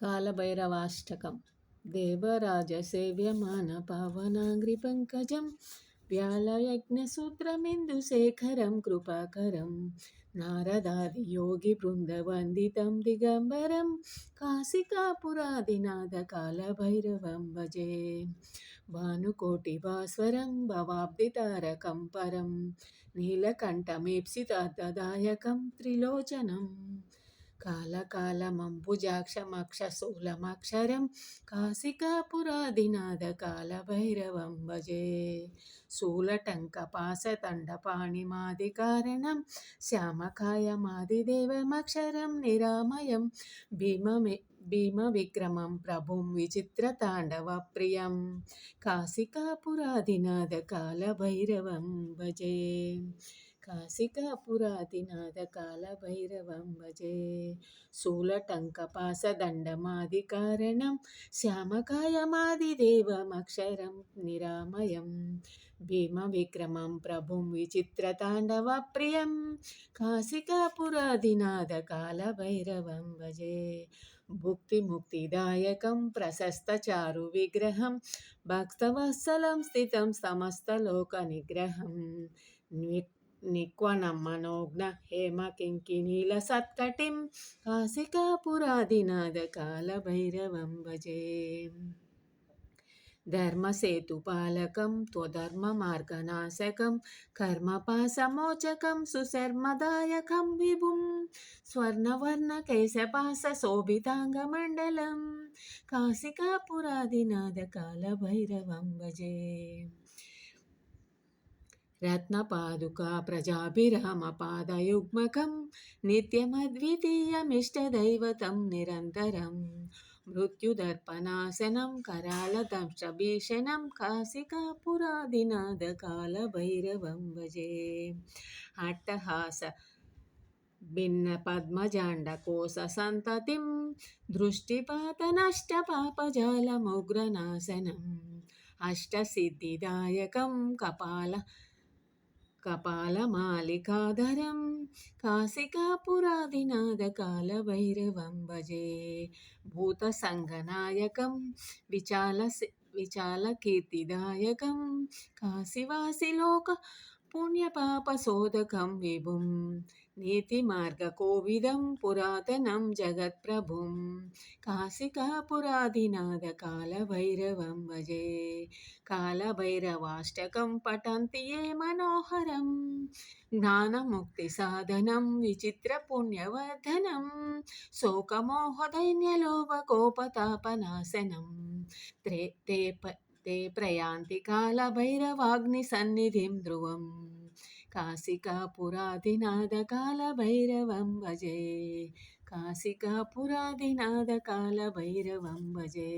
कालभैरवाष्टकं देवराजसेव्यमानपावनाङ्घ्रिपङ्कजं व्यालयज्ञसूत्रमिन्दुशेखरं कृपाकरं नारदादियोगिवृन्दवन्दितं दिगम्बरं काशिकापुरादिनाथकालभैरवं भजे। भानुकोटिभास्वरं भवाब्धितारकं परं नीलकण्ठमीप्सितार्थदायकं त्रिलोचनम् कालकालमम्बुजाक्षमक्षशूलमक्षरं काशिकापुरादिनाथकालभैरवं भजे। शूलटङ्कपाशदण्डपाणिमादिकारणं श्यामकायमादिदेवमक्षरं निरामयं भीमविक्रमं प्रभुं विचित्रताण्डवप्रियं काशिकापुरादिनाथकालभैरवं भजे। काशिकापुरादिनाथकालभैरवं भजे। शूलटङ्कपाशदण्डमादिकारणं श्यामकायमादिदेवमक्षरं निरामयं भीमविक्रमं प्रभुं विचित्रताण्डवप्रियं काशिकापुरादिनाथकालभैरवं भजे। भुक्तिमुक्तिदायकं प्रशस्तचारुविग्रहं भक्तवत्सलं स्थितं समस्तलोकनिग्रहं निक्वणं मनोज्ञ हेमकिङ्किणीलसत्कटिं काशिकापुरादिनाथकालभैरवं भजे। धर्मसेतुपालकं त्वधर्ममार्गनाशकं कर्मपाशमोचकं सुशर्मदायकं विभुं स्वर्णवर्णकेशपाशशोभिताङ्गमण्डलं काशिकापुरादिनाथकालभैरवं भजे। रत्नपादुका प्रजाभिरामपादयुग्मकं नित्यमद्वितीयमिष्टदैवतं निरन्तरं मृत्युदर्पणाशनं करालदंशभीषणं काशिकापुरादिनाथकालभैरवं भजे। अट्टहास भिन्नपद्मजाण्डकोशसन्ततिं दृष्टिपातनष्टपापजालमुग्रनाशनम् अष्टसिद्धिदायकं कपालमालिकाधरं काशिकापुरादिनाथकालभैरवं भजे। भूतसङ्गनायकं विचालकीर्तिदायकं काशीवासिलोकपुण्यपापशोधकं विभुं नीतिमार्गकोविदं पुरातनं जगत्प्रभुं काशिकापुरादिनाथकालभैरवं भजे। कालभैरवाष्टकं पठन्ति ये मनोहरं ज्ञानमुक्तिसाधनं विचित्रपुण्यवर्धनं शोकमोहदैन्यलोभकोपतापनाशनं ते प्रयान्ति कालभैरवाग्निसन्निधिं ध्रुवं काशिकापुरादिनाथकालभैरवं भजे। काशिकापुरादिनाथकालभैरवं भजे।